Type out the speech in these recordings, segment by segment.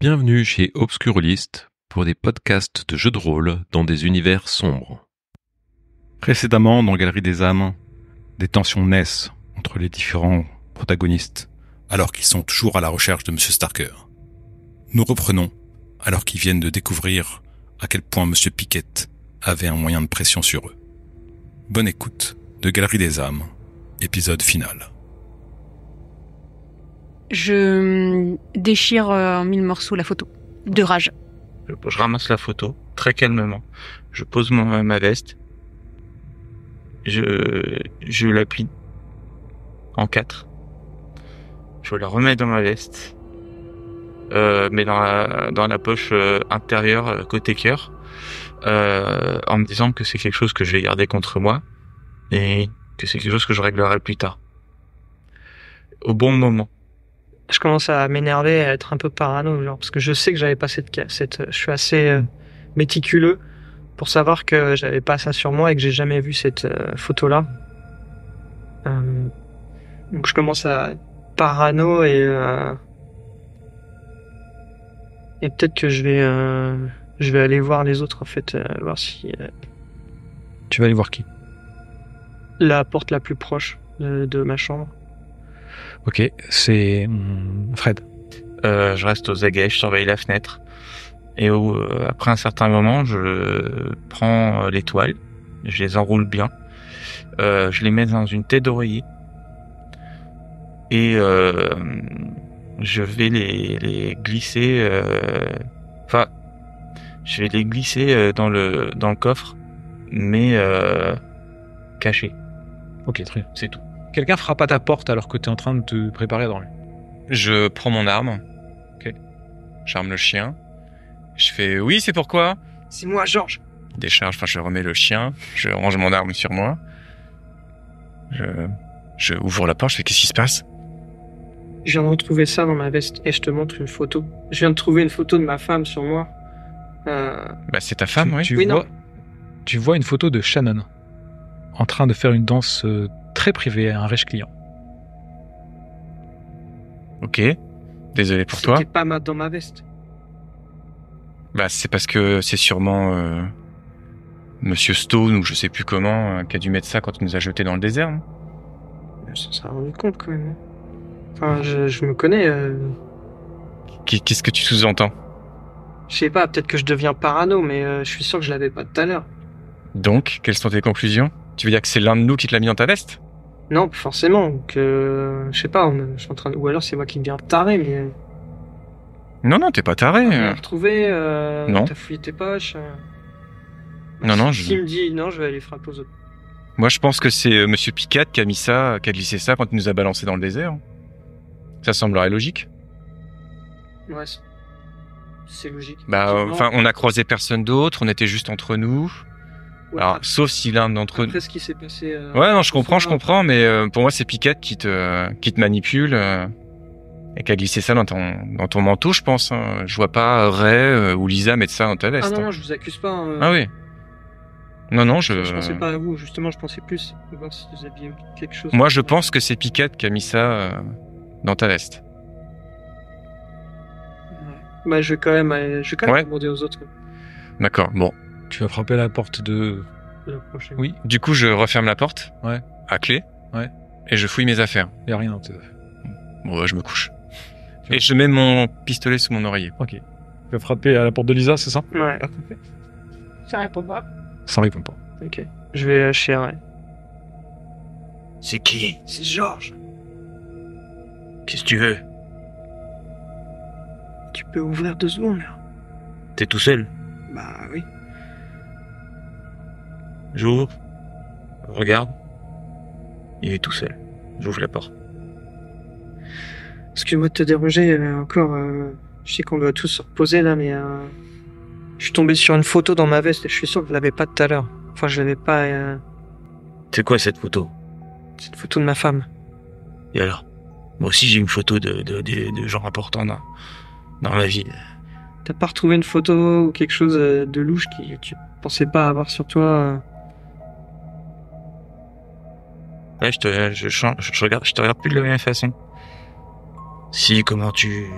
Bienvenue chez Obscurlist pour des podcasts de jeux de rôle dans des univers sombres. Précédemment, dans Galerie des âmes, des tensions naissent entre les différents protagonistes, alors qu'ils sont toujours à la recherche de M. Starker. Nous reprenons, alors qu'ils viennent de découvrir à quel point M. Pickett avait un moyen de pression sur eux. Bonne écoute de Galerie des âmes, épisode final. Je déchire en 1000 morceaux la photo, de rage. Je ramasse la photo, très calmement. Je pose ma veste. Je la plie en 4. Je la remets dans ma veste. Mais dans la poche intérieure, côté cœur. En me disant que c'est quelque chose que je vais garder contre moi. Et que c'est quelque chose que je réglerai plus tard. Au bon moment. Je commence à m'énerver, à être un peu parano, genre, parce que je sais que j'avais pas je suis assez méticuleux pour savoir que j'avais pas ça sur moi et que j'ai jamais vu cette photo-là. Donc je commence à être parano et peut-être que je vais aller voir les autres en fait, voir si Tu vas aller voir qui ? la porte la plus proche de ma chambre. Ok, c'est Fred. Je reste aux aguets, je surveille la fenêtre. Et après un certain moment, je prends les toiles, je les enroule bien, je les mets dans une tête d'oreiller et je vais les glisser. Je vais les glisser dans le coffre, mais cachés. Ok, très bien. C'est tout. Quelqu'un frappe à ta porte alors que tu es en train de te préparer à dormir. Je prends mon arme. Ok. J'arme le chien. Je fais oui, c'est pourquoi ? C'est moi, Georges. Décharge, je remets le chien. Je range mon arme sur moi. Je ouvre la porte, je fais qu'est-ce qui se passe ? Je viens de retrouver ça dans ma veste et je te montre une photo. Je viens de trouver une photo de ma femme sur moi. Bah c'est ta femme, oui. Tu vois une photo de Shannon en train de faire une danse très privée à un riche client. Ok. Désolé pour toi. C'était pas dans ma veste. Bah c'est parce que c'est sûrement Monsieur Stone ou je sais plus comment qui a dû mettre ça quand il nous a jetés dans le désert. Non ? Ça s'est rendu compte quand même. Enfin, je me connais. Qu'est-ce que tu sous-entends ? Je sais pas, peut-être que je deviens parano, mais je suis sûr que je l'avais pas tout à l'heure. Donc, quelles sont tes conclusions ? Tu veux dire que c'est l'un de nous qui te l'a mis dans ta veste ? Non, pas forcément. Que je sais pas, je suis en train ou alors c'est moi qui deviens taré, mais. Non, t'es pas taré. On l'a retrouvé. Non. T'as fouillé tes poches. Non, Si il me dit non, je vais aller frapper aux autres. Moi, je pense que c'est Monsieur Pickett qui a glissé ça quand il nous a balancé dans le désert. Ça semblerait logique. Ouais, c'est logique. On a croisé personne d'autre, on était juste entre nous. Ouais, Alors, sauf si l'un d'entre nous... Après ce qui s'est passé... Ouais, non, je comprends, mais pour moi, c'est Pickett qui te manipule et qui a glissé ça dans ton manteau, je pense. Hein. Je vois pas Ray ou Lisa mettre ça dans ta veste. Ah non, je vous accuse pas. Ah oui. Non, Je pensais pas à vous, justement, je pensais plus voir si vous aviez quelque chose. Moi, je pense que c'est Pickett qui a mis ça dans ta veste. Ouais. Bah, je vais quand même demander aux autres. D'accord, bon. Tu vas frapper à la porte de... La prochaine. Oui. Du coup, je referme la porte. Ouais. À clé. Ouais. Et je fouille mes affaires. Y a rien dans tes affaires. Bon, ouais, je me couche. Et je mets mon pistolet sous mon oreiller. Ok. Tu vas frapper à la porte de Lisa, c'est ça ? Ouais. Ça répond pas. Ça répond pas. Ok. Je vais chez Ray. C'est qui ? C'est Georges. Qu'est-ce que tu veux ? Tu peux ouvrir 2 secondes, là. T'es tout seul ? Bah oui. J'ouvre. Regarde. Il est tout seul. J'ouvre la porte. Excuse-moi de te déranger, encore. Je sais qu'on doit tous se reposer là, mais je suis tombé sur une photo dans ma veste et je suis sûr que je l'avais pas tout à l'heure. Enfin, je l'avais pas. C'est quoi cette photo ? C'est une photo de ma femme. Et alors ? Moi aussi j'ai une photo de gens importants dans ma vie. T'as pas retrouvé une photo ou quelque chose de louche que tu pensais pas avoir sur toi Ouais, je te regarde plus de la même façon. Si, comment tu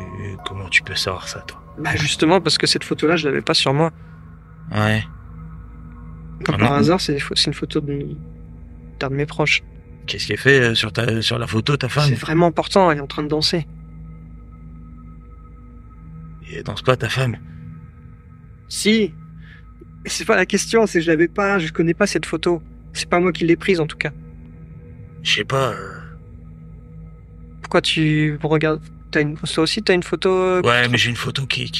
peux savoir ça, toi ? Bah justement, parce que cette photo-là, je l'avais pas sur moi. Ouais. Comme par hasard, c'est une photo d'un de mes proches. Qu'est-ce qui est fait sur la photo, ta femme? C'est vraiment important, elle est en train de danser. Et elle danse pas, ta femme? Si. C'est pas la question, c'est que je l'avais pas, je connais pas cette photo. C'est pas moi qui l'ai prise en tout cas. Je sais pas. Pourquoi tu regardes? Toi aussi, t'as une photo? Ouais, mais j'ai une photo qui...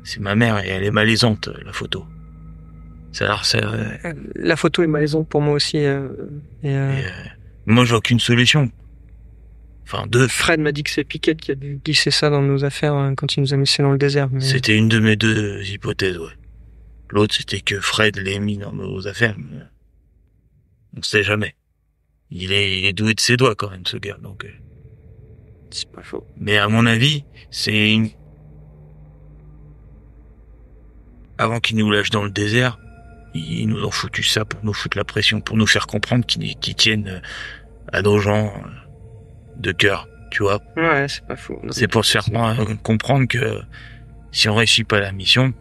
C'est ma mère et elle est malaisante, la photo. La photo est malaisante pour moi aussi. Moi, j'ai aucune solution. Enfin, Fred m'a dit que c'est Piquette qui a dû glisser ça dans nos affaires quand il nous a mis ça dans le désert. Mais... C'était une de mes 2 hypothèses, ouais. L'autre, c'était que Fred l'ait mis dans nos affaires. Mais... On sait jamais. Il est doué de ses doigts, quand même, ce gars, donc... C'est pas faux. Mais à mon avis, avant qu'ils nous lâchent dans le désert, ils nous ont foutu ça pour nous foutre la pression, pour nous faire comprendre qu'ils tiennent à nos gens de cœur, tu vois. Ouais, c'est pas faux. C'est pour se faire comprendre que si on réussit pas la mission,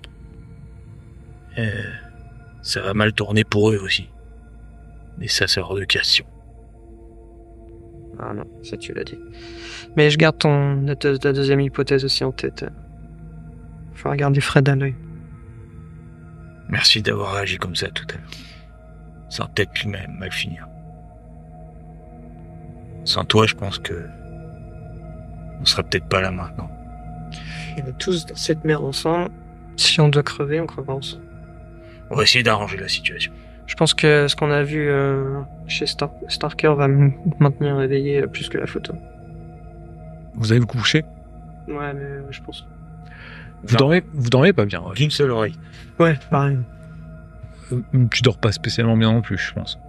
ça va mal tourner pour eux aussi. Mais ça, c'est hors de question. Ah non, ça tu l'as dit. Mais je garde ta deuxième hypothèse aussi en tête. Faut regarder Fred à l'œil. Merci d'avoir réagi comme ça tout à l'heure. Ça va peut-être mal finir. Sans toi, je pense que on serait peut-être pas là maintenant. On est tous dans cette merde ensemble. Si on doit crever, on crevera ensemble. On va essayer d'arranger la situation. Je pense que ce qu'on a vu chez Starker va me maintenir éveillé plus que la photo. Vous allez vous coucher? Ouais, mais je pense. Vous dormez pas bien. Ouais. D'une seule oreille. Ouais, pareil. Tu dors pas spécialement bien non plus, je pense.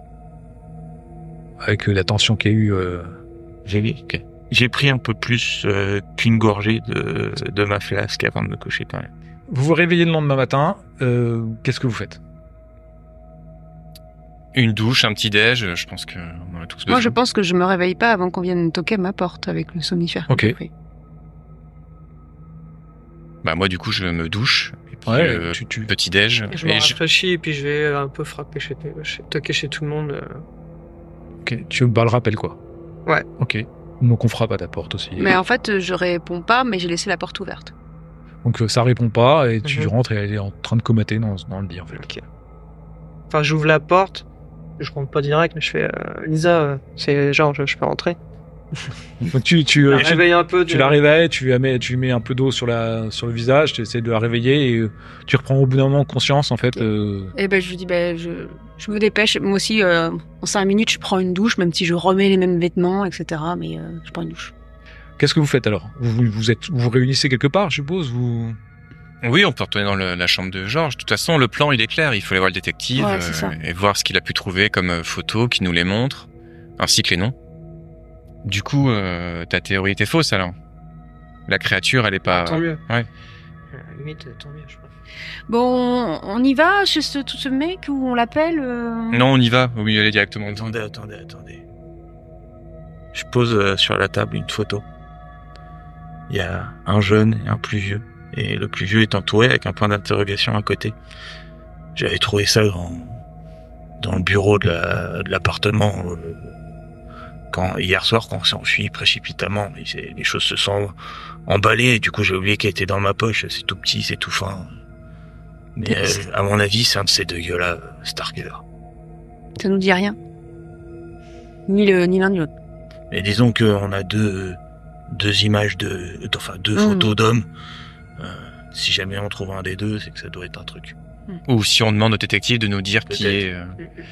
Avec la tension qu'il y a eu. J'ai pris un peu plus qu'une gorgée de ma flasque avant de me coucher quand même. Vous vous réveillez le lendemain matin. Qu'est-ce que vous faites? Une douche, un petit déj, je pense qu'on en a tous besoin. Moi, je pense que je me réveille pas avant qu'on vienne toquer à ma porte avec le somnifère. Ok. que j'ai pris. Bah moi du coup je me douche et puis Ouais, petit déj Je me rafraîchis et puis je vais un peu frapper toquer chez tout le monde. Ok, tu bats le rappel quoi. Ouais. Ok. Donc on frappe à ta porte aussi. Mais en fait, je réponds pas, mais j'ai laissé la porte ouverte. Donc ça répond pas et tu Mhm. rentres et elle est en train de comater dans le lit en fait. Ok. Enfin, j'ouvre la porte. Je rentre pas direct, mais je fais Lisa, c'est genre je peux rentrer. Donc tu Réveille un peu. la réveilles, tu mets un peu d'eau sur le visage, tu essaies de la réveiller et tu reprends au bout d'un moment conscience en fait. Et ben je lui dis, je me dépêche. Moi aussi, en 5 minutes, je prends une douche, même si je remets les mêmes vêtements, etc. Mais je prends une douche. Qu'est-ce que vous faites alors? Vous réunissez quelque part, je suppose? Oui, on peut retourner dans la chambre de Georges. De toute façon, le plan il est clair. Il faut aller voir le détective Ouais, c'est ça. et voir ce qu'il a pu trouver comme photos, qui nous les montre, ainsi que les noms. Du coup, ta théorie était fausse alors. La créature, elle est pas. Tant mieux. Ouais. À la limite, tant mieux, je crois. Bon, on y va chez tout ce mec où on l'appelle Non, on y va. Oui, allez directement. Attendez. Je pose sur la table une photo. Il y a un jeune et un plus vieux. Et le plus vieux est entouré avec un point d'interrogation à côté. J'avais trouvé ça dans le bureau de l'appartement hier soir quand on s'est enfui précipitamment. Les choses se sont emballées et du coup j'ai oublié qu'elle était dans ma poche. C'est tout petit, c'est tout fin. Mais à mon avis, c'est un de ces deux gars-là, Starker. Ça nous dit rien. Ni l'un ni l'autre. Mais disons qu'on a deux images deux photos d'hommes. Si jamais on trouve un des deux, c'est que ça doit être un truc. Ou si on demande au détective de nous dire qui est.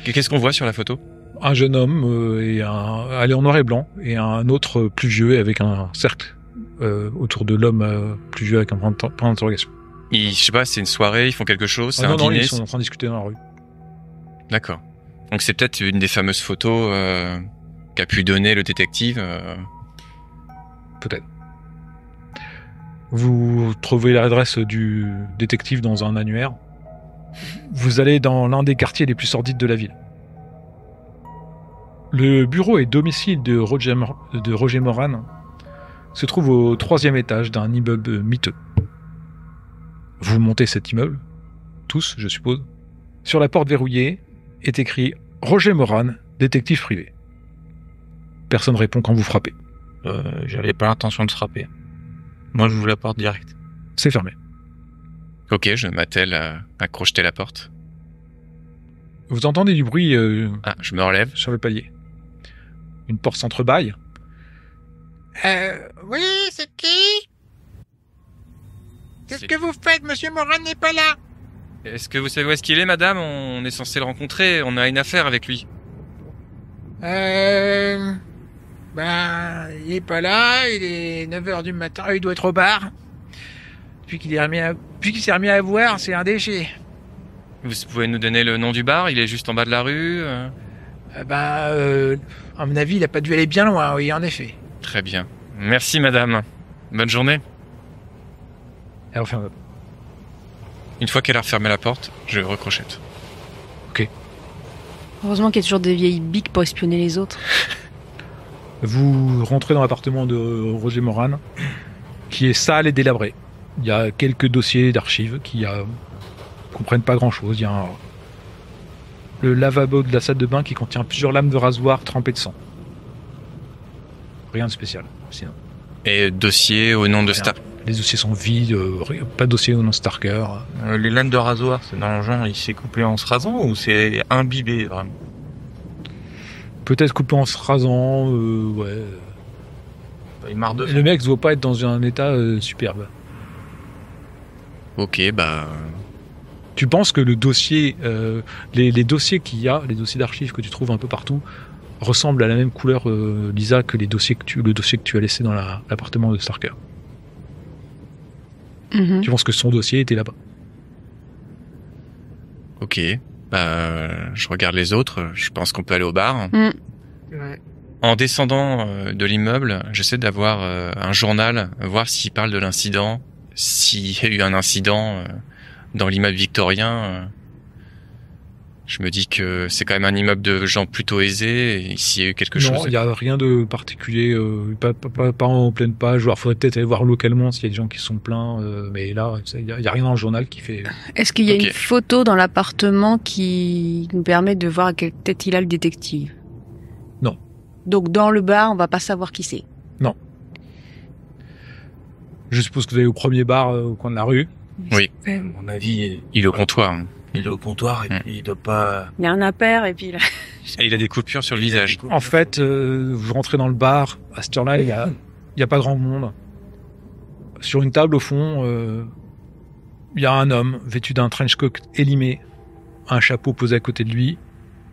Qu'est-ce qu'on voit sur la photo? Un jeune homme elle est en noir et blanc et un autre plus vieux avec un cercle autour de l'homme plus vieux avec un point d'interrogation. Je sais pas, c'est une soirée, ils font quelque chose, c'est un non, dîner. ils sont en train de discuter dans la rue. D'accord. Donc c'est peut-être une des fameuses photos qu'a pu donner le détective. Peut-être. Vous trouvez l'adresse du détective dans un annuaire. Vous allez dans l'un des quartiers les plus sordides de la ville. Le bureau et domicile de Roger Moran se trouve au 3e étage d'un immeuble miteux. Vous montez cet immeuble, tous, je suppose. Sur la porte verrouillée est écrit « Roger Moran, détective privé ». Personne répond quand vous frappez. J'avais pas l'intention de se frapper. Moi, j'ouvre la porte direct. C'est fermé. Ok, je m'attelle à crocheter la porte. Vous entendez du bruit Je me relève. sur le palier. Une porte s'entrebâille. Oui, c'est qui? Qu'est-ce que vous faites? Monsieur Moran n'est pas là. Est-ce que vous savez où est-ce qu'il est, madame? On est censé le rencontrer, on a une affaire avec lui. Ben, il est pas là, il est 9h du matin, il doit être au bar. Puis qu'il s'est remis à boire, c'est un déchet. Vous pouvez nous donner le nom du bar? Il est juste en bas de la rue À mon avis, il a pas dû aller bien loin, oui, en effet. Très bien. Merci, madame. Bonne journée. Elle referme. Une fois qu'elle a refermé la porte, je recrochette. Heureusement qu'il y a toujours des vieilles biques pour espionner les autres. Vous rentrez dans l'appartement de Roger Moran, qui est sale et délabré. Il y a quelques dossiers d'archives qui comprennent pas grand-chose. Il y a le lavabo de la salle de bain qui contient plusieurs lames de rasoir trempées de sang. Rien de spécial, sinon. Et dossier au nom de Rien. Star. Les dossiers sont vides, pas de dossier au nom Starker. Les lames de rasoir, c'est dans le genre, il s'est coupé en se rasant ou c'est imbibé, vraiment? Peut-être coupé en se rasant, ouais. Il marre de Le mec ne doit pas être dans un état superbe. Ok, Tu penses que le dossier, les dossiers qu'il y a, les dossiers d'archives que tu trouves un peu partout, ressemblent à la même couleur, Lisa, que le dossier que tu as laissé dans l'appartement de Starker. Mhm. Tu penses que son dossier était là-bas. Ok. Je regarde les autres. Je pense qu'on peut aller au bar. Ouais. En descendant de l'immeuble, j'essaie d'avoir un journal, voir s'il parle de l'incident, s'il y a eu un incident dans l'immeuble victorien. Je me dis que c'est quand même un immeuble de gens plutôt aisés, et s'il y a eu quelque Non, chose... il n'y a rien de particulier, pas en pleine page. Il faudrait peut-être aller voir localement s'il y a des gens qui sont plaints, mais là, il n'y a rien dans le journal qui fait... Est-ce qu'il y a Ok. une photo dans l'appartement qui nous permet de voir à quelle tête il a le détective? Non. Donc dans le bar, on va pas savoir qui c'est. Je suppose que vous allez au premier bar au coin de la rue. Oui. À mon avis, Il est au comptoir. il est au comptoir et puis il doit pas... Il y a un impair et puis là... Et il a des coupures sur le visage. En fait, vous rentrez dans le bar, à cette heure-là, il y a pas grand monde. Sur une table, au fond, il y a un homme vêtu d'un trench coat élimé, un chapeau posé à côté de lui,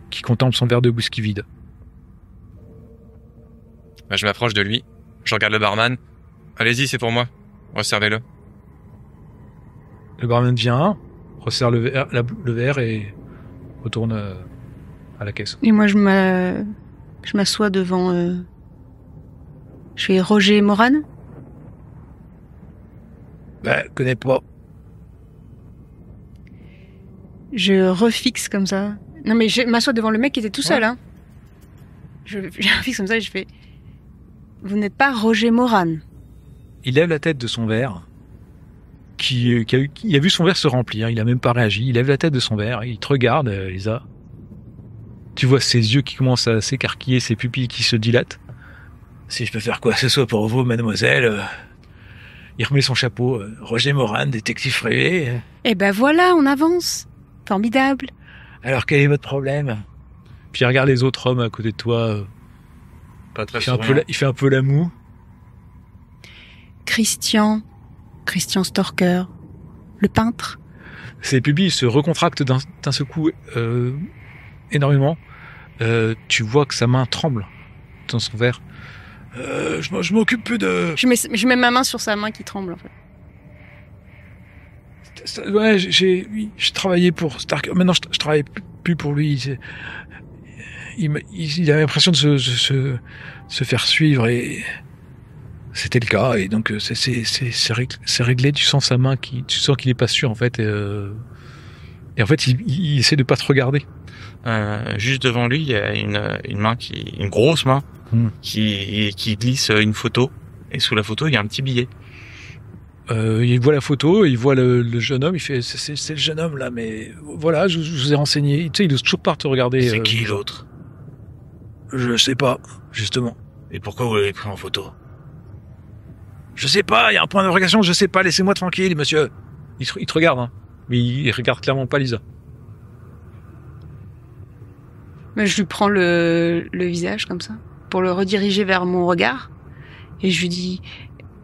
qui contemple son verre de whisky vide. Je m'approche de lui. Je regarde le barman. Allez-y, c'est pour moi. Resservez-le. Le barman vient, resserre le verre et retourne à la caisse. Et moi, je m'assois devant... Je fais Roger Moran. Connais pas. Je refixe comme ça. Non mais je m'assois devant le mec qui était tout seul. Hein. Je refixe comme ça et je fais... Vous n'êtes pas Roger Moran. Il lève la tête de son verre, il a vu son verre se remplir, il a même pas réagi, il lève la tête de son verre, il te regarde, Lisa. Tu vois ses yeux qui commencent à s'écarquiller, ses pupilles qui se dilatent. Si je peux faire quoi que ce soit pour vous, mademoiselle. Il remet son chapeau. Roger Moran, détective privé. Eh ben voilà, on avance. Formidable. Alors quel est votre problème? Puis il regarde les autres hommes à côté de toi. Pas très Il fait un peu la moue. Christian Storker, le peintre. Ses pupilles se recontractent d'un seul coup énormément. Tu vois que sa main tremble dans son verre. Je m'occupe plus de... Je mets ma main sur sa main qui tremble en fait. Ouais, j'ai travaillé pour Starker. Maintenant, je travaille plus pour lui. Il avait l'impression de se faire suivre et c'était le cas. Et donc, c'est réglé. Tu sens sa main tu sens qu'il est pas sûr en fait. Et en fait, il essaie de pas te regarder. Juste devant lui, il y a une main une grosse main, qui glisse une photo Et sous la photo, il y a un petit billet. Il voit la photo, il voit le jeune homme, il fait c'est le jeune homme là, mais voilà, je vous ai renseigné. Tu sais, il ose toujours pas te regarder. C'est qui l'autre? Je sais pas, justement. Et pourquoi vous l'avez pris en photo? Je sais pas, il y a un point d'interrogation, je sais pas, laissez-moi tranquille, monsieur. Il te regarde, hein. Mais il regarde clairement pas Lisa. Mais je lui prends le visage comme ça, pour le rediriger vers mon regard. Et je lui dis,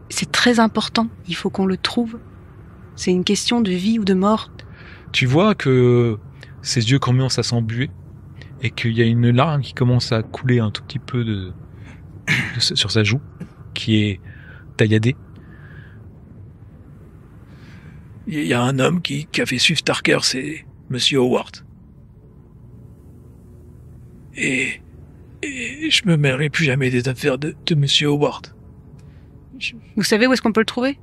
c'est très important, il faut qu'on le trouve. C'est une question de vie ou de mort. Tu vois que ses yeux commencent à s'embuer et qu'il y a une larme qui commence à couler un tout petit peu sur sa joue, qui est tailladée. Il y a un homme qui a fait suivre Starker, c'est Monsieur Howard. Et je me mêlerai plus jamais des affaires de Monsieur Howard. Vous savez où est-ce qu'on peut le trouver?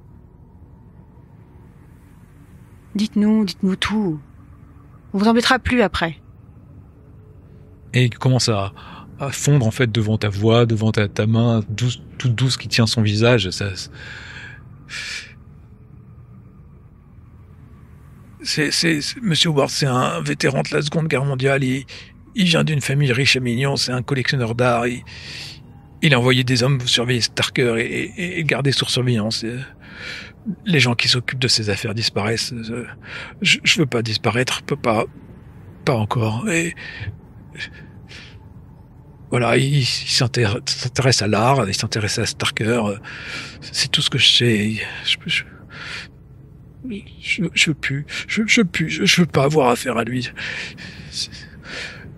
Dites-nous tout. On vous embêtera plus après. Et il commence à fondre en fait devant ta voix, devant ta main toute douce qui tient son visage. C'est Monsieur Howard, c'est un vétéran de la Seconde Guerre mondiale. Il vient d'une famille riche et mignon. C'est un collectionneur d'art. Il a envoyé des hommes pour surveiller Starker et garder sur surveillance. Les gens qui s'occupent de ces affaires disparaissent. Je veux pas disparaître, pas encore. Et voilà, il s'intéresse à l'art, il s'intéresse à Starker. C'est tout ce que je sais. Je veux pas avoir affaire à lui.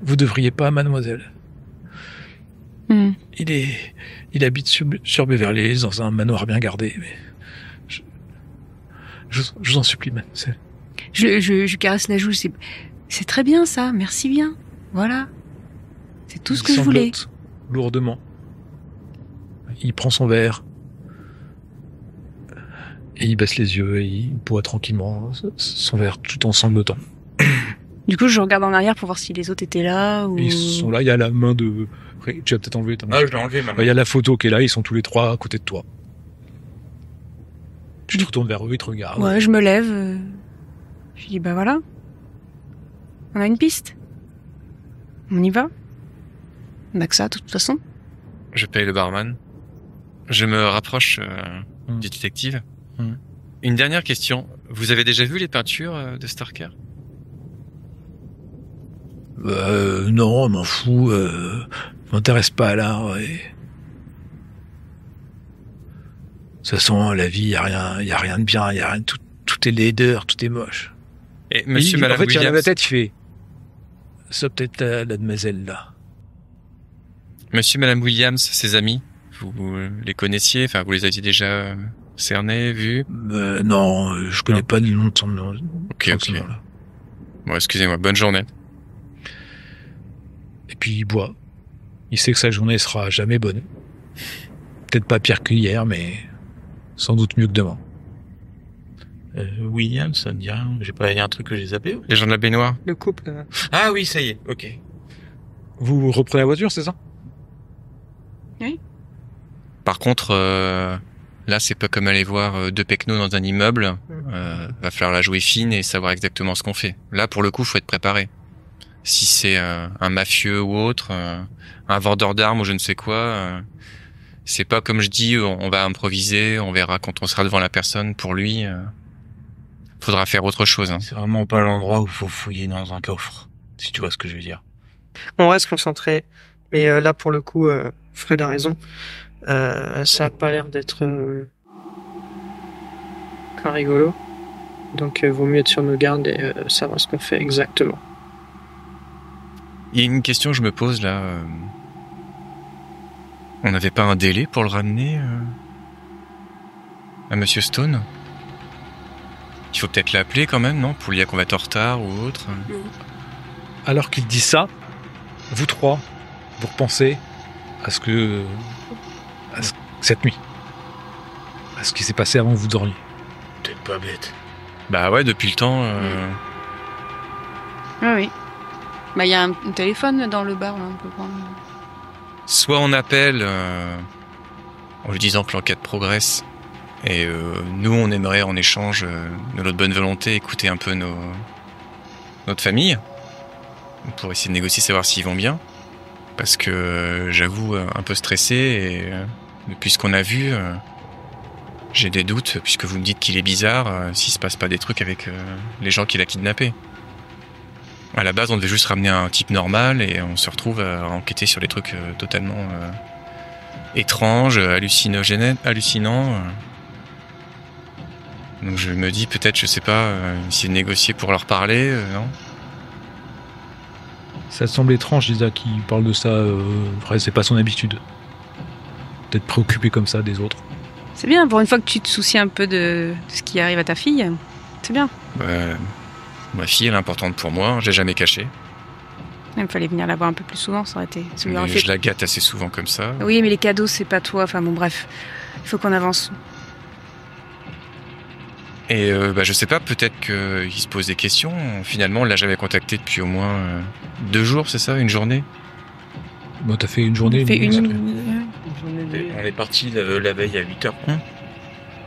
Vous devriez pas, mademoiselle. Il habite sur Beverly Hills dans un manoir bien gardé. Mais je vous en supplie, mademoiselle. Je caresse la joue. C'est très bien ça. Merci bien. Voilà. C'est tout ce que je voulais. Il sanglote lourdement. Il prend son verre. Et il baisse les yeux et il boit tranquillement son verre tout en sanglotant. Du coup, je regarde en arrière pour voir si les autres étaient là ou... Ils sont là, il y a la main de... Tu as peut-être enlevé ta main. Ah, je l'ai enlevé, ma main. Il y a la photo qui est là, ils sont tous les trois à côté de toi. Tu te retournes vers eux, ils te regardent. Ouais, je me lève. Je dis, bah voilà. On a une piste. On y va. On a que ça, de toute façon. Je paye le barman. Je me rapproche du détective. Une dernière question. Vous avez déjà vu les peintures de Starker? Non, m'en fous. Je m'intéresse pas à l'art. Et... de toute façon, la vie, y a rien de bien. Y a rien, tout est laideur, tout est moche. Et monsieur, madame en fait, Williams... il lève la tête, il fait... Ça peut-être la demoiselle là. Monsieur, madame Williams, ses amis, vous les connaissiez? Enfin, vous les aviez déjà cernés, vus? Non, je connais pas le nom de son nom. Ok. Bon, excusez-moi, bonne journée. Et puis il boit. Il sait que sa journée sera jamais bonne. Peut-être pas pire qu'hier, mais sans doute mieux que demain. William, ça me dit rien. Il y a un truc que j'ai zappé. Les gens de la baignoire? Le couple. Ah oui, ça y est, ok. Vous reprenez la voiture, c'est ça? Oui. Par contre, là, c'est pas comme aller voir deux pecnos dans un immeuble. Va falloir la jouer fine et savoir exactement ce qu'on fait. Là, pour le coup, faut être préparé. Si c'est un mafieux ou autre, un vendeur d'armes ou je ne sais quoi, c'est pas comme je dis, on va improviser, on verra quand on sera devant la personne. Pour lui, faudra faire autre chose. Hein. C'est vraiment pas l'endroit où faut fouiller dans un coffre, si tu vois ce que je veux dire. On reste concentré. Mais là, pour le coup, Fred a raison. Ça a pas l'air d'être très rigolo. Donc, vaut mieux être sur nos gardes et savoir ce qu'on fait exactement. Il y a une question que je me pose là. On n'avait pas un délai pour le ramener à Monsieur Stone? Il faut peut-être l'appeler quand même, non? Pour lui dire qu'on va être en retard ou autre. Alors qu'il dit ça, vous trois, vous repensez à cette nuit. À ce qui s'est passé avant que vous dormiez. T'es pas bête. Bah ouais, depuis le temps... Ah oui. Bah, il y a un téléphone dans le bar, là, on peut prendre. Soit on appelle en lui disant que l'enquête progresse. Et nous, on aimerait en échange de notre bonne volonté écouter un peu notre famille pour essayer de négocier, savoir s'ils vont bien. Parce que j'avoue un peu stressé et depuis ce qu'on a vu, j'ai des doutes puisque vous me dites qu'il est bizarre s'il se passe pas des trucs avec les gens qu'il a kidnappés. À la base, on devait juste ramener un type normal et on se retrouve à enquêter sur des trucs totalement étranges, hallucinants. Donc je me dis peut-être, je sais pas, essayer de négocier pour leur parler, non ? Ça te semble étrange, Lisa, qui parle de ça. Après, c'est pas son habitude. D'être préoccupé comme ça des autres. C'est bien, pour une fois que tu te soucies un peu de ce qui arrive à ta fille. C'est bien. Ma fille, elle est importante pour moi, je l'ai jamais cachée. Il me fallait venir la voir un peu plus souvent, ça aurait été... Je la gâte assez souvent comme ça. Oui, mais les cadeaux, c'est pas toi. Enfin bon, bref. Il faut qu'on avance. Et je sais pas, peut-être qu'il se pose des questions. Finalement, on l'a jamais contacté depuis au moins 2 jours, c'est ça ? Une journée ? Bon, t'as fait une journée. On est parti la veille à 8h.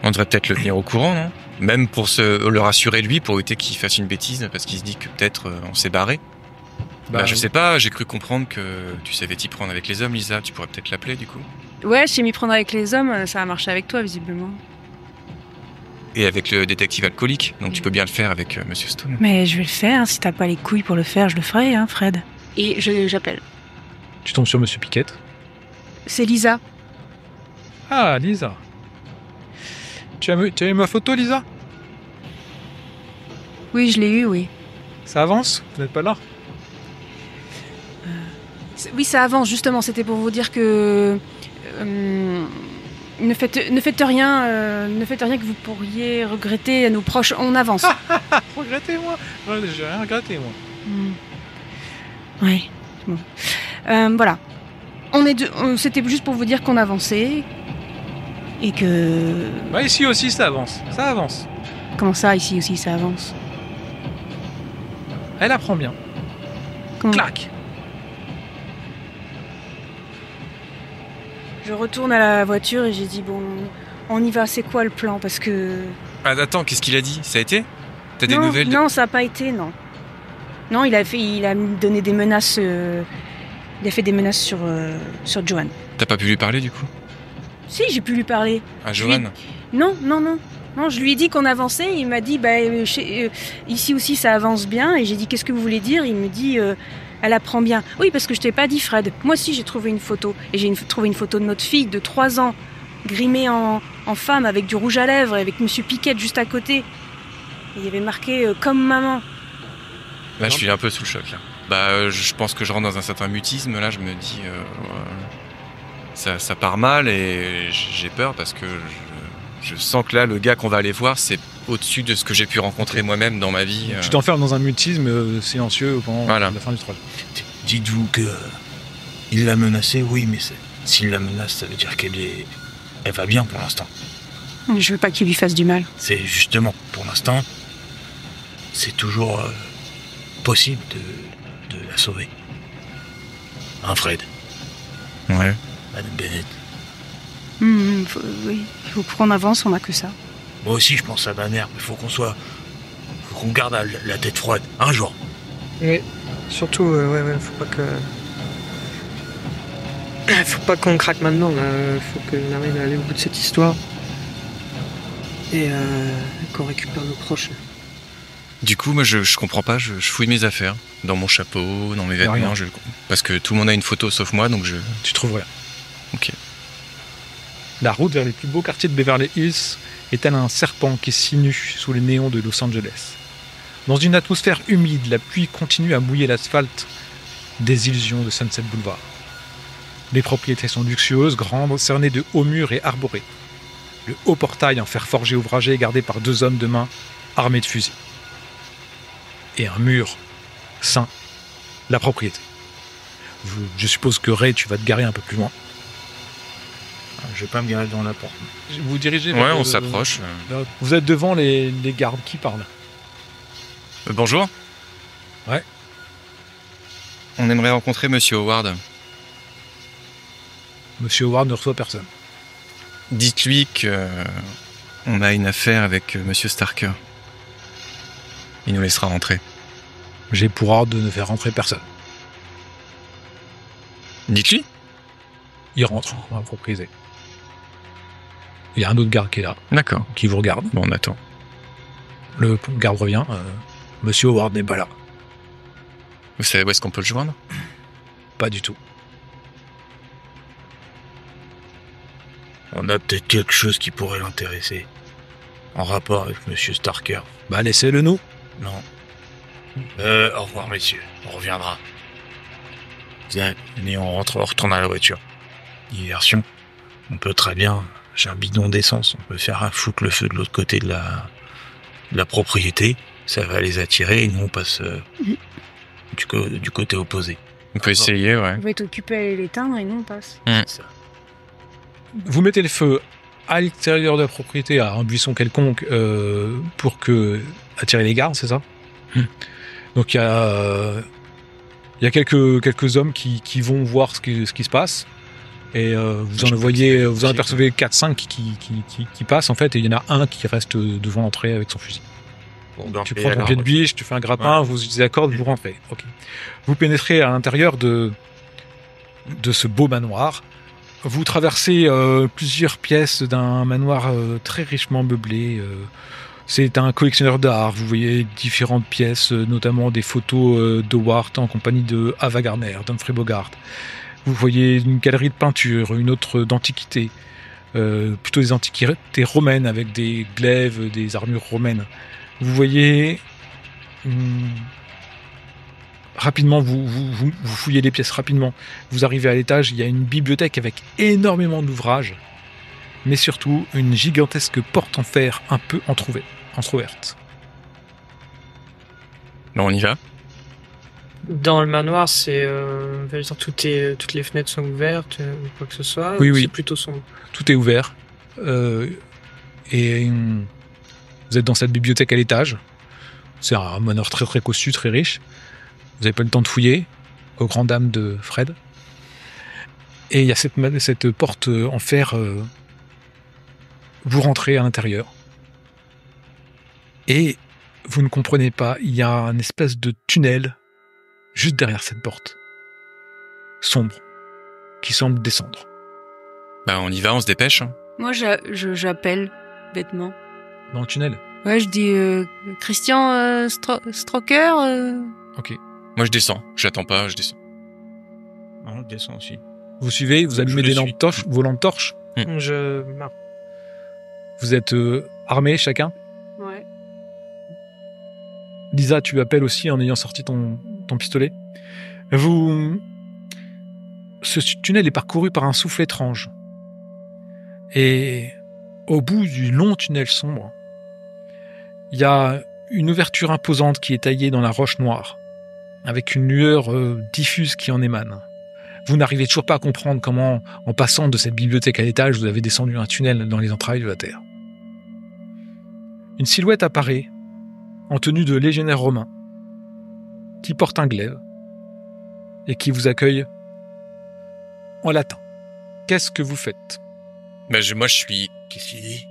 On devrait peut-être le tenir au courant, non ? Même pour le rassurer lui, pour éviter qu'il fasse une bêtise, parce qu'il se dit que peut-être on s'est barré. Je sais pas, j'ai cru comprendre que tu savais t'y prendre avec les hommes, Lisa. Tu pourrais peut-être l'appeler, du coup. Ouais, je sais m'y prendre avec les hommes, ça a marché avec toi, visiblement. Et avec le détective alcoolique, donc tu peux bien le faire avec Monsieur Stone. Mais je vais le faire, si t'as pas les couilles pour le faire, je le ferai, hein, Fred. Et j'appelle. Tu tombes sur Monsieur Piquette. C'est Lisa. Ah, Lisa. Tu as eu ma photo, Lisa ? Oui, je l'ai eu, oui. Ça avance ? Vous n'êtes pas là ? Oui, ça avance, justement, c'était pour vous dire que... Ne faites rien que vous pourriez regretter à nos proches. On avance. Regrettez-moi. J'ai rien regretté, moi. Oui. Bon. Voilà. C'était juste pour vous dire qu'on avançait. Et que... Bah, ici aussi, ça avance. Ça avance. Comment ça, ici aussi, ça avance ? Elle apprend bien. Comment... Clac. Je retourne à la voiture et j'ai dit, bon, on y va, c'est quoi le plan ? Parce que... Ah, attends, qu'est-ce qu'il a dit ? Ça a été ? T'as des Non, nouvelles non, ça n'a pas été, non. Non, il a donné des menaces... il a fait des menaces sur Johan. T'as pas pu lui parler, du coup ? Si, j'ai pu lui parler. À Johan ? Non, je lui ai dit qu'on avançait, il m'a dit, ici aussi ça avance bien, et j'ai dit, qu'est-ce que vous voulez dire ? Il me dit... Elle apprend bien. Oui, parce que je t'ai pas dit, Fred. Moi aussi, j'ai trouvé une photo. Et j'ai trouvé une photo de notre fille de 3 ans, grimée en femme, avec du rouge à lèvres, et avec Monsieur Piquette juste à côté. Et il y avait marqué « Comme maman ». Là, je suis un peu sous le choc, là. Je pense que je rentre dans un certain mutisme. Là, je me dis... ça part mal, et j'ai peur, parce que je sens que là, le gars qu'on va aller voir, c'est au-dessus de ce que j'ai pu rencontrer moi-même dans ma vie. Tu t'enfermes dans un mutisme silencieux pendant la fin du trajet. Dites-vous que il l'a menacée, oui, mais s'il la menace, ça veut dire elle va bien pour l'instant. Je veux pas qu'il lui fasse du mal. C'est justement, pour l'instant, c'est toujours possible de la sauver. Hein, Fred ? Ouais. Madame Bennett. Oui, il faut qu'on avance, on n'a que ça. Moi aussi, je pense à ma mère, mais faut qu'on garde la tête froide, un jour. Oui, surtout, faut pas qu'on craque maintenant, là. Faut qu'on arrive à aller au bout de cette histoire. Et qu'on récupère nos proches. Du coup, moi, je comprends pas, je fouille mes affaires. Dans mon chapeau, dans mes vêtements, parce que tout le monde a une photo sauf moi, donc Tu trouves rien. Ok. La route vers les plus beaux quartiers de Beverly Hills est tel un serpent qui sinue sous les néons de Los Angeles. Dans une atmosphère humide, la pluie continue à mouiller l'asphalte des illusions de Sunset Boulevard. Les propriétés sont luxueuses, grandes, cernées de hauts murs et arborées. Le haut portail en fer forgé ouvragé est gardé par 2 hommes de main armés de fusils. Et un mur saint, la propriété. Je suppose que Ray, tu vas te garer un peu plus loin. Je vais pas me garer devant la porte. Vous dirigez Ouais, on s'approche. Vous êtes devant les gardes qui parlent. Bonjour. Ouais. On aimerait rencontrer Monsieur Howard. Monsieur Howard ne reçoit personne. Dites-lui que on a une affaire avec Monsieur Starker. Il nous laissera rentrer. J'ai pour ordre de ne faire rentrer personne. Dites-lui. Il rentre dans la propriété. Il y a un autre garde qui est là, D'accord. qui vous regarde. Bon, on attend. Le garde revient. Monsieur Howard n'est pas là. Vous savez où est-ce qu'on peut le joindre? Pas du tout. On a peut-être quelque chose qui pourrait l'intéresser. En rapport avec Monsieur Starker. Bah laissez-le nous. Non. Au revoir, messieurs. On reviendra. Tiens, et on retourne à la voiture. Diversion. On peut très bien... J'ai un bidon d'essence. On peut faire foutre le feu de l'autre côté de la propriété. Ça va les attirer et nous on passe du côté opposé. On peut essayer, ouais. On va être occupé à aller l'éteindre et nous on passe. C'est ça. Vous mettez le feu à l'extérieur de la propriété, à un buisson quelconque, pour attirer les gardes, c'est ça? Donc il y a quelques hommes qui vont voir ce qui se passe. Et vous en apercevez 4-5 qui passent en fait, et il y en a un qui reste devant l'entrée avec son fusil. Bon, Tu prends ton pied de biche, tu fais un grappin, Ouais. vous utilisez la corde, vous rentrez. Ok. Vous pénétrez à l'intérieur de ce beau manoir. Vous traversez plusieurs pièces d'un manoir très richement meublé. C'est un collectionneur d'art. Vous voyez différentes pièces, notamment des photos d'Howard en compagnie de Ava Gardner, d'Humphrey Bogart. Vous voyez une galerie de peinture, une autre d'antiquités, plutôt des antiquités romaines avec des glaives, des armures romaines. Vous voyez rapidement, vous fouillez les pièces rapidement. Vous arrivez à l'étage, il y a une bibliothèque avec énormément d'ouvrages, mais surtout une gigantesque porte en fer un peu entrouverte. Bon, on y va. Dans le manoir, c'est toutes les fenêtres sont ouvertes ou quoi que ce soit. Oui, ou oui. C'est plutôt sombre. Tout est ouvert. Et vous êtes dans cette bibliothèque à l'étage. C'est un manoir très très cossu, très riche. Vous n'avez pas le temps de fouiller, aux grandes dames de Fred. Et il y a cette porte en fer. Vous rentrez à l'intérieur. Et vous ne comprenez pas, il y a un espèce de tunnel juste derrière cette porte. Sombre. Qui semble descendre. Bah, on y va, on se dépêche. Moi j'appelle bêtement. Dans le tunnel. Ouais, je dis Christian Stroker. Ok. Moi, je descends. J'attends pas, je descends. On descend aussi. Vous suivez, vous allumez Je le suis. vos lampes torches. Je marche. Vous êtes armés chacun. Ouais. Lisa, tu appelles aussi en ayant sorti ton pistolet. Ce tunnel est parcouru par un souffle étrange. Et au bout du long tunnel sombre, il y a une ouverture imposante qui est taillée dans la roche noire, avec une lueur diffuse qui en émane. Vous n'arrivez toujours pas à comprendre comment, en passant de cette bibliothèque à l'étage, vous avez descendu un tunnel dans les entrailles de la terre. Une silhouette apparaît, en tenue de légionnaire romain, qui porte un glaive et qui vous accueille en latin. Qu'est-ce que vous faites? Bah, moi, je suis... Qu'est-ce qu'il dit?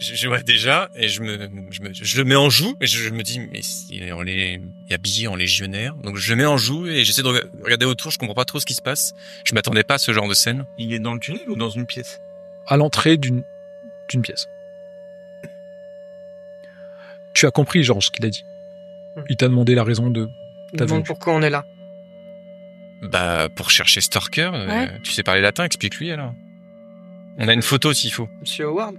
Je vois déjà, et je le mets en joue, et je me dis, mais il est habillé en légionnaire. Donc, je le mets en joue, et j'essaie de regarder autour, je comprends pas trop ce qui se passe. Je m'attendais pas à ce genre de scène. Il est dans le tunnel ou dans une pièce? À l'entrée d'une pièce. Tu as compris, Georges, ce qu'il a dit. Il t'a demandé la raison de ta venue. Donc pourquoi on est là? Bah, pour chercher Starker, Ouais. tu sais parler latin, explique-lui alors. On a une photo s'il faut. Monsieur Howard?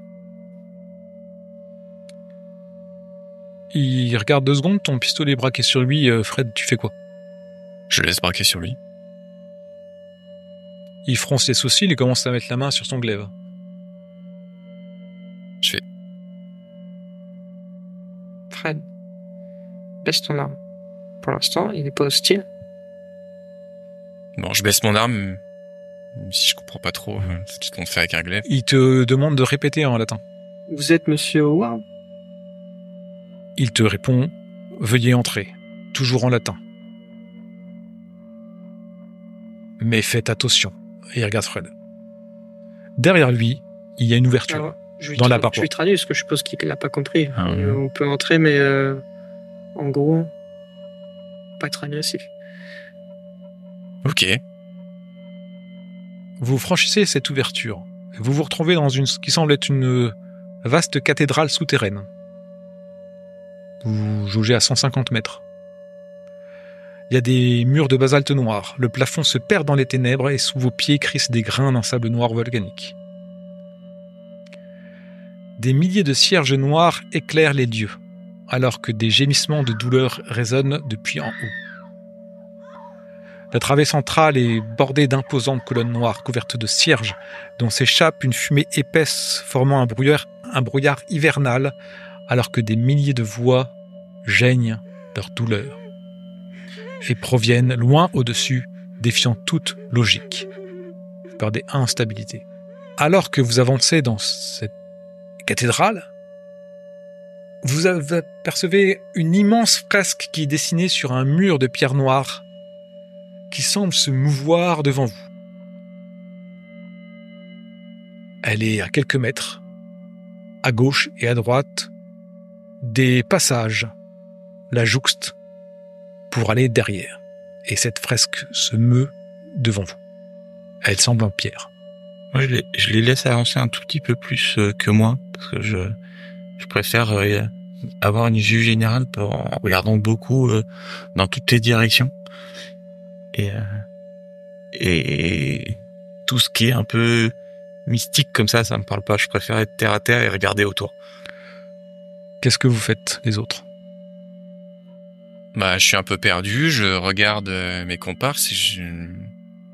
Il regarde 2 secondes, ton pistolet braqué sur lui. Fred, tu fais quoi? Je le laisse braquer sur lui. Il fronce les sourcils et commence à mettre la main sur son glaive. Je fais, Fred, baisse ton arme. Pour l'instant, il n'est pas hostile. bon, je baisse mon arme, même si je comprends pas trop ce qu'on fait avec un glaive. Il te demande de répéter en latin. Vous êtes Monsieur Howard? Il te répond « Veuillez entrer », toujours en latin. Mais faites attention. Et il regarde Fred. Derrière lui il y a une ouverture. Alors, je dans la paroi. Je lui traduis parce que je suppose qu'il l'a pas compris. Ah oui. On peut entrer, mais en gros, pas être agressif. Ok. Vous franchissez cette ouverture. Vous vous retrouvez dans ce qui semble être une vaste cathédrale souterraine. Vous jaugez à 150 mètres. Il y a des murs de basalte noir. Le plafond se perd dans les ténèbres et sous vos pieds crissent des grains d'un sable noir volcanique. Des milliers de cierges noirs éclairent les lieux, alors que des gémissements de douleur résonnent depuis en haut. La travée centrale est bordée d'imposantes colonnes noires couvertes de cierges, dont s'échappe une fumée épaisse formant un brouillard hivernal, alors que des milliers de voix geignent leur douleur et proviennent loin au-dessus, défiant toute logique. Vous perdez instabilité. Alors que vous avancez dans cette cathédrale, vous apercevez une immense fresque qui est dessinée sur un mur de pierre noire qui semble se mouvoir devant vous. Elle est à quelques mètres. À gauche et à droite, des passages la jouxtent pour aller derrière. Et cette fresque se meut devant vous. Elle semble en pierre. Moi, je les laisse avancer un tout petit peu plus que moi, parce que je préfère avoir une vue générale en regardant beaucoup dans toutes les directions. Et tout ce qui est un peu mystique comme ça me parle pas. Je préfère être terre à terre et regarder autour. Qu'est-ce que vous faites, les autres ? Bah, je suis un peu perdu, je regarde mes comparses et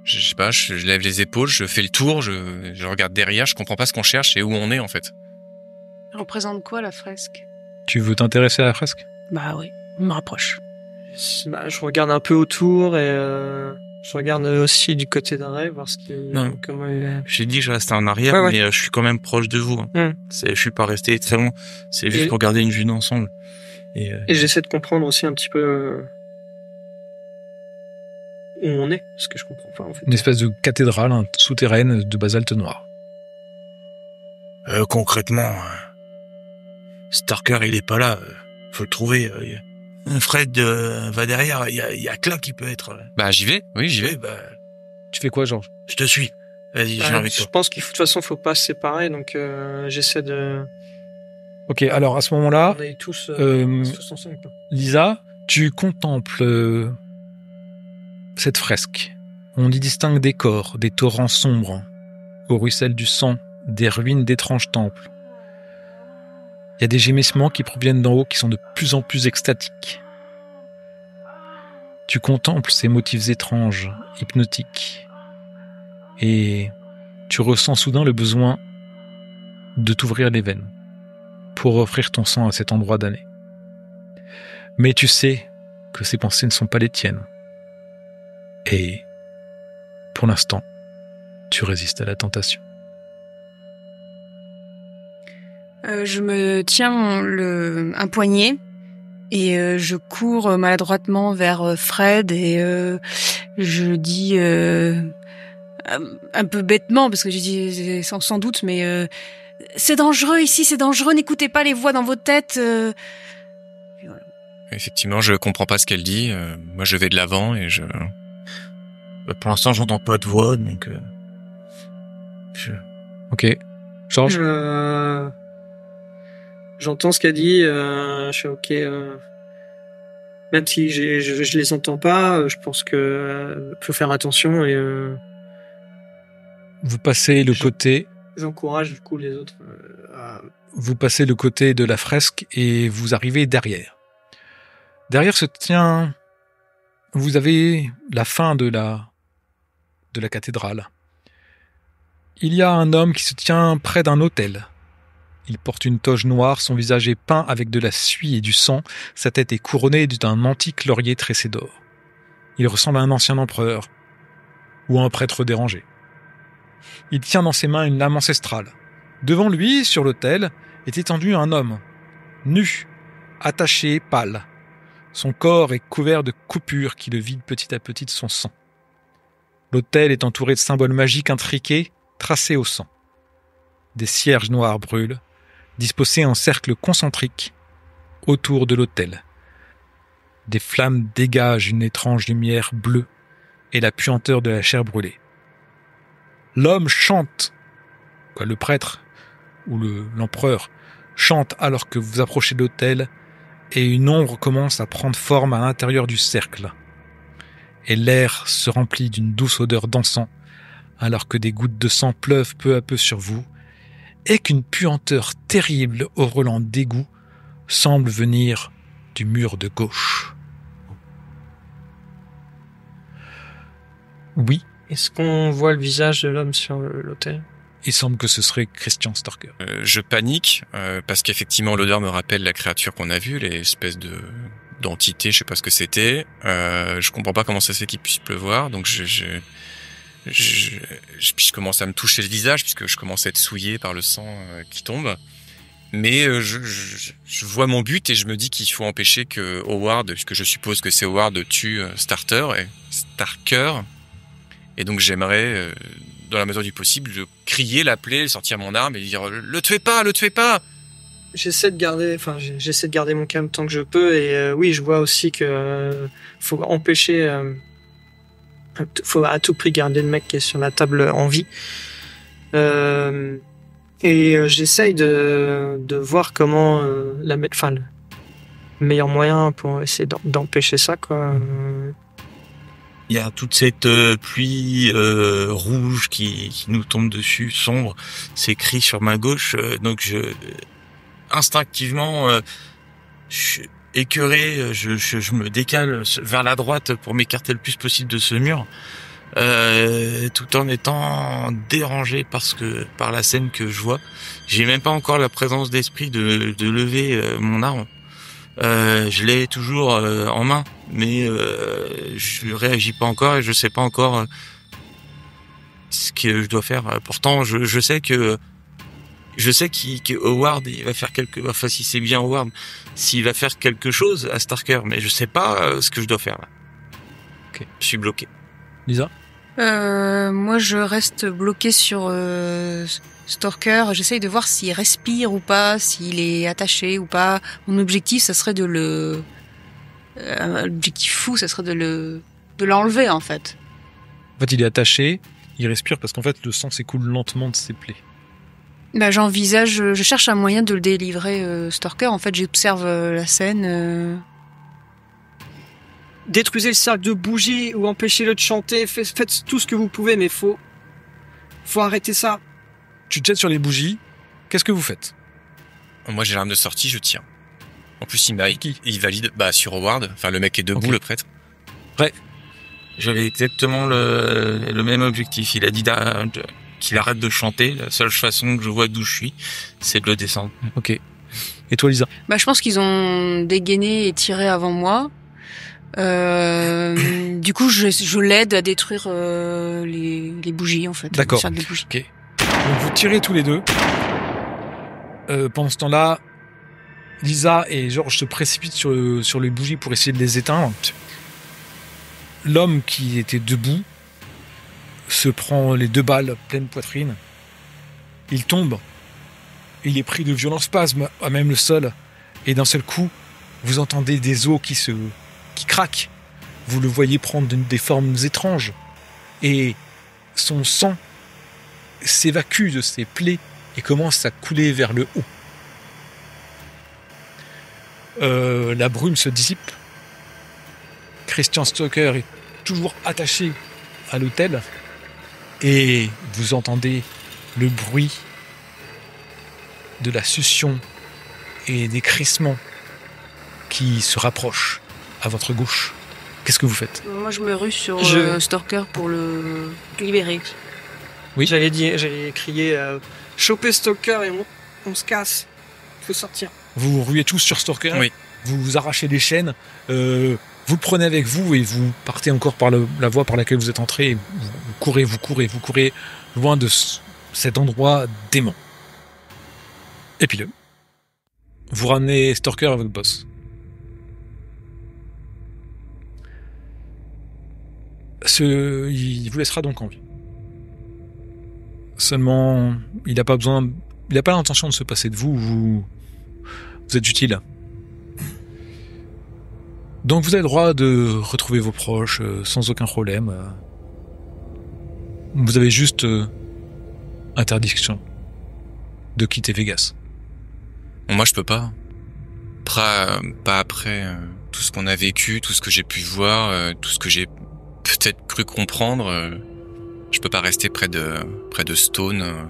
je sais pas, je lève les épaules, je fais le tour, je regarde derrière, je comprends pas ce qu'on cherche et où on est en fait. Elle représente quoi, la fresque ? Tu veux t'intéresser à la fresque ? Bah oui, je me rapproche. Je regarde un peu autour et je regarde aussi du côté d'Arrêt, voir comment il est. J'ai dit que je restais en arrière, Ouais. mais je suis quand même proche de vous. Je suis pas resté très loin. C'est juste pour garder une vue d'ensemble. Et j'essaie de comprendre aussi un petit peu où on est, ce que je comprends pas en fait. Une espèce de cathédrale souterraine de basalte noir. Concrètement, Starker, il est pas là. Faut le trouver. Fred va derrière. Il y a Cla qui peut être. Bah, j'y vais. Oui, j'y vais. Bah, Tu fais quoi, Georges ? je te suis. Vas-y, j'ai envie de Je toi. pense qu'il faut, de toute façon, faut pas se séparer, donc j'essaie de. Ok, alors à ce moment-là, On est tous ensemble. Quoi. Lisa, tu contemples cette fresque. On y distingue des corps, des torrents sombres, où ruisselle du sang, des ruines d'étranges temples. Il y a des gémissements qui proviennent d'en haut qui sont de plus en plus extatiques. Tu contemples ces motifs étranges, hypnotiques, et tu ressens soudain le besoin de t'ouvrir les veines pour offrir ton sang à cet endroit damné. Mais tu sais que ces pensées ne sont pas les tiennes. Et, pour l'instant, tu résistes à la tentation. Je me tiens un poignet et je cours maladroitement vers Fred et je dis un peu bêtement, parce que je dis sans doute, mais c'est dangereux ici, c'est dangereux, n'écoutez pas les voix dans vos têtes. Voilà. Effectivement, je comprends pas ce qu'elle dit. Moi, je vais de l'avant et je... Pour l'instant, j'entends pas de voix, donc. Ok. Georges ? J'entends ce qu'elle dit. Je suis ok. Même si je les entends pas, je pense que faut faire attention et. Vous passez le côté. J'encourage du coup les autres. Vous passez le côté de la fresque et vous arrivez derrière. Derrière se tient. Vous avez la fin de la cathédrale. Il y a un homme qui se tient près d'un autel. Il porte une toge noire, son visage est peint avec de la suie et du sang, sa tête est couronnée d'un antique laurier tressé d'or. Il ressemble à un ancien empereur ou à un prêtre dérangé. Il tient dans ses mains une lame ancestrale. Devant lui, sur l'autel, est étendu un homme, nu, attaché, pâle. Son corps est couvert de coupures qui le vident petit à petit de son sang. L'autel est entouré de symboles magiques intriqués, tracés au sang. des cierges noirs brûlent, disposés en cercle concentrique autour de l'autel. Des flammes dégagent une étrange lumière bleue et la puanteur de la chair brûlée. L'homme chante, le prêtre ou l'empereur chante alors que vous approchez de l'autel et une ombre commence à prendre forme à l'intérieur du cercle. Et l'air se remplit d'une douce odeur d'encens alors que des gouttes de sang pleuvent peu à peu sur vous et qu'une puanteur terrible au relent d'égout semble venir du mur de gauche. Oui, Est-ce qu'on voit le visage de l'homme sur l'autel? il semble que ce serait Christian Starker. Je panique parce qu'effectivement l'odeur me rappelle la créature qu'on a vue, l'espèce d'entité, je sais pas ce que c'était. Je comprends pas comment ça se fait qu'il puisse pleuvoir, donc je commence à me toucher le visage puisque je commence à être souillé par le sang qui tombe. Mais je vois mon but et je me dis qu'il faut empêcher que Howard, puisque je suppose que c'est Howard, tue Starker. Et donc j'aimerais, dans la mesure du possible, de crier, l'appeler, sortir mon arme et lui dire le tuez pas, le tuez pas. J'essaie de garder mon calme tant que je peux et oui, je vois aussi que faut empêcher, faut à tout prix garder le mec qui est sur la table en vie. Et j'essaye de voir comment le meilleur moyen pour essayer d'empêcher ça, quoi. Il y a toute cette pluie rouge qui nous tombe dessus, sombre. C'est écrit sur ma gauche, donc instinctivement, écœuré, je me décale vers la droite pour m'écarter le plus possible de ce mur, tout en étant dérangé par la scène que je vois. J'ai même pas encore la présence d'esprit de lever mon arme. Je l'ai toujours en main, mais je réagis pas encore et je sais pas encore ce que je dois faire. Pourtant, je sais que Howard, il va faire si c'est bien Howard, s'il va faire quelque chose à Starker, mais je sais pas ce que je dois faire là. Ok. Je suis bloqué. Lisa? Moi, je reste bloqué sur Stalker. J'essaye de voir s'il respire ou pas, s'il est attaché ou pas. Mon objectif, ça serait l'objectif fou, ça serait de l'enlever, en fait. En fait, il est attaché, il respire parce qu'en fait, le sang s'écoule lentement de ses plaies. J'envisage, je cherche un moyen de le délivrer, Stalker. En fait, j'observe la scène. Détruisez le cercle de bougies ou empêchez-le de chanter. Faites tout ce que vous pouvez, mais faut arrêter ça. Tu te jettes sur les bougies. Qu'est-ce que vous faites? Moi j'ai l'arme de sortie, je tire. En plus il valide sur Howard, enfin le mec est debout, Okay. le prêtre. Prêt? J'avais exactement le même objectif. Il a dit qu'il arrête de chanter. La seule façon que je vois d'où je suis, c'est de le descendre. Ok. Et toi, Lisa? Je pense qu'ils ont dégainé et tiré avant moi. Du coup, je l'aide à détruire les bougies, en fait. D'accord. Le cercle de bougies. Ok. Donc vous tirez tous les deux. Pendant ce temps-là, Lisa et Georges se précipitent sur les bougies pour essayer de les éteindre. L'homme qui était debout se prend les 2 balles pleine poitrine. Il tombe. Il est pris de violents spasmes à même le sol. Et d'un seul coup, vous entendez des os qui craquent. Vous le voyez prendre des formes étranges. Et son sang s'évacue de ses plaies et commence à couler vers le haut. La brume se dissipe. Christian Stalker est toujours attaché à l'autel et vous entendez le bruit de la succion et des crissements qui se rapprochent à votre gauche. Qu'est-ce que vous faites? Moi, je me rue sur Stalker pour le libérer. Oui. J'allais crier choper Stalker et on se casse. Faut sortir. Vous vous ruez tous sur Stalker. Oui. Vous arrachez les chaînes. Vous le prenez avec vous et vous partez encore par la voie par laquelle vous êtes entré. Et vous courez loin de cet endroit dément. Et puis vous ramenez Stalker à votre boss. Il vous laissera donc en vie. Seulement, il n'a pas l'intention de se passer de vous. Vous êtes utile. Donc vous avez le droit de retrouver vos proches sans aucun problème. Vous avez juste interdiction de quitter Vegas. Moi, je peux pas. Pas après tout ce qu'on a vécu, tout ce que j'ai pu voir, tout ce que j'ai peut-être cru comprendre. Je peux pas rester près de Stone.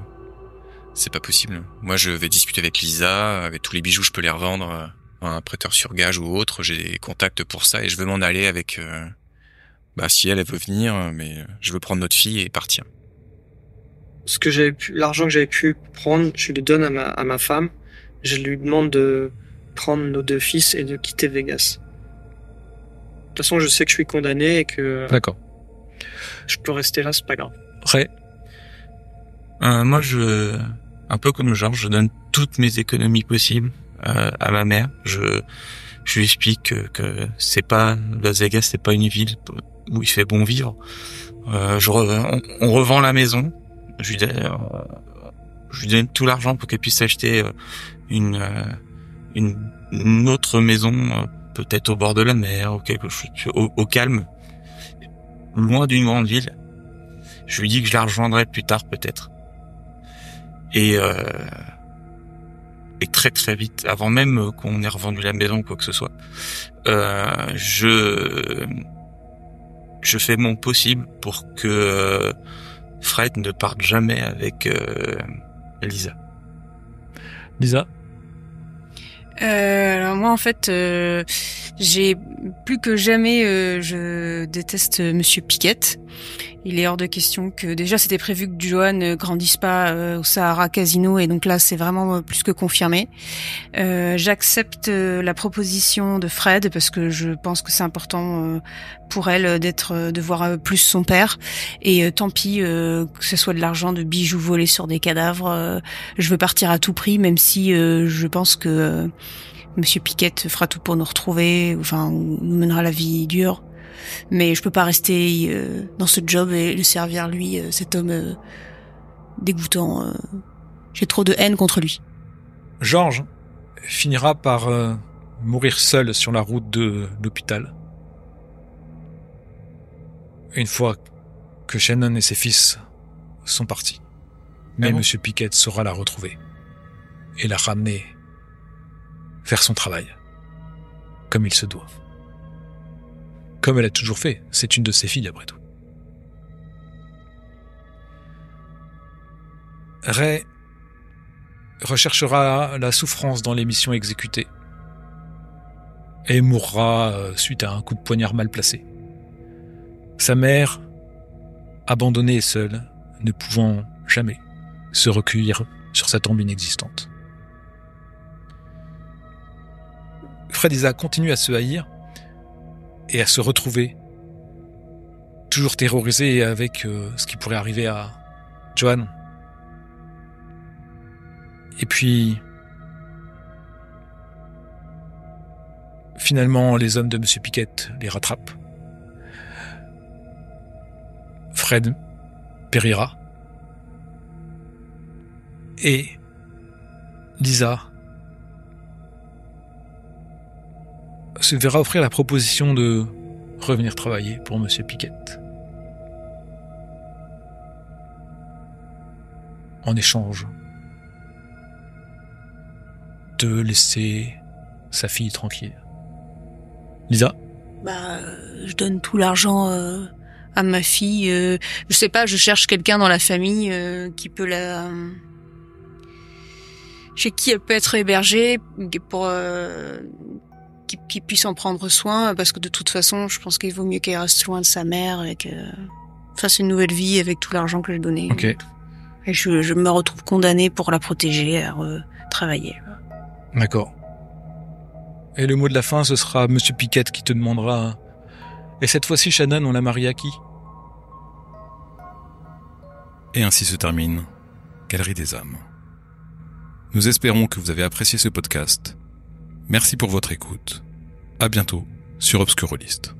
C'est pas possible. Moi, je vais discuter avec Lisa. Avec tous les bijoux, je peux les revendre à un prêteur sur gage ou autre. J'ai des contacts pour ça et je veux m'en aller avec... si elle veut venir, mais je veux prendre notre fille et partir. L'argent que j'avais pu prendre, je le donne à ma femme. Je lui demande de prendre nos 2 fils et de quitter Vegas. De toute façon, je sais que je suis condamné et que... D'accord. Je peux rester là, c'est pas grave. Ray. Moi, un peu comme Georges, je donne toutes mes économies possibles à ma mère. Je lui explique que c'est pas Las Vegas, c'est pas une ville où il fait bon vivre. On revend la maison. Je lui donne tout l'argent pour qu'elle puisse acheter une autre maison, peut-être au bord de la mer ou quelque chose, au calme, loin d'une grande ville. Je lui dis que je la rejoindrai plus tard peut-être. Et très très vite, avant même qu'on ait revendu la maison ou quoi que ce soit, je fais mon possible pour que Fred ne parte jamais avec Lisa. Lisa. Alors moi en fait, j'ai plus que jamais, je déteste Monsieur Piquette. Il est hors de question que déjà c'était prévu que Johan grandisse pas au Sahara Casino et donc là c'est vraiment plus que confirmé. J'accepte la proposition de Fred parce que je pense que c'est important pour elle de voir plus son père et tant pis que ce soit de l'argent de bijoux volés sur des cadavres. Je veux partir à tout prix même si je pense que Monsieur Piquette fera tout pour nous retrouver, enfin nous mènera la vie dure. Mais je peux pas rester dans ce job et le servir lui, cet homme dégoûtant. J'ai trop de haine contre lui. Georges finira par mourir seul sur la route de l'hôpital. Une fois que Shannon et ses fils sont partis. Mais Monsieur Piquette saura la retrouver et la ramener vers son travail, comme il se doit. Comme elle a toujours fait, c'est une de ses filles après tout. Ray recherchera la souffrance dans les missions exécutées et mourra suite à un coup de poignard mal placé. Sa mère, abandonnée et seule, ne pouvant jamais se recueillir sur sa tombe inexistante. Fred et Lisa continuent à se haïr et à se retrouver, toujours terrorisés avec ce qui pourrait arriver à Johan. Et puis, finalement, les hommes de Monsieur Piquette les rattrapent. Fred périra. Et Lisa se verra offrir la proposition de revenir travailler pour Monsieur Piquette. En échange de laisser sa fille tranquille. Lisa? Je donne tout l'argent à ma fille. Je sais pas, je cherche quelqu'un dans la famille qui peut chez qui elle peut être hébergée pour qui puisse en prendre soin, parce que de toute façon, je pense qu'il vaut mieux qu'elle reste loin de sa mère et qu'elle fasse une nouvelle vie avec tout l'argent que j'ai donné. Ok. Et je me retrouve condamnée pour la protéger, à travailler. D'accord. Et le mot de la fin, ce sera Monsieur Piquette qui te demandera « Et cette fois-ci, Shannon, on la marie à qui ?» Et ainsi se termine Galerie des âmes. Nous espérons que vous avez apprécié ce podcast. Merci pour votre écoute. À bientôt sur Obscurolist.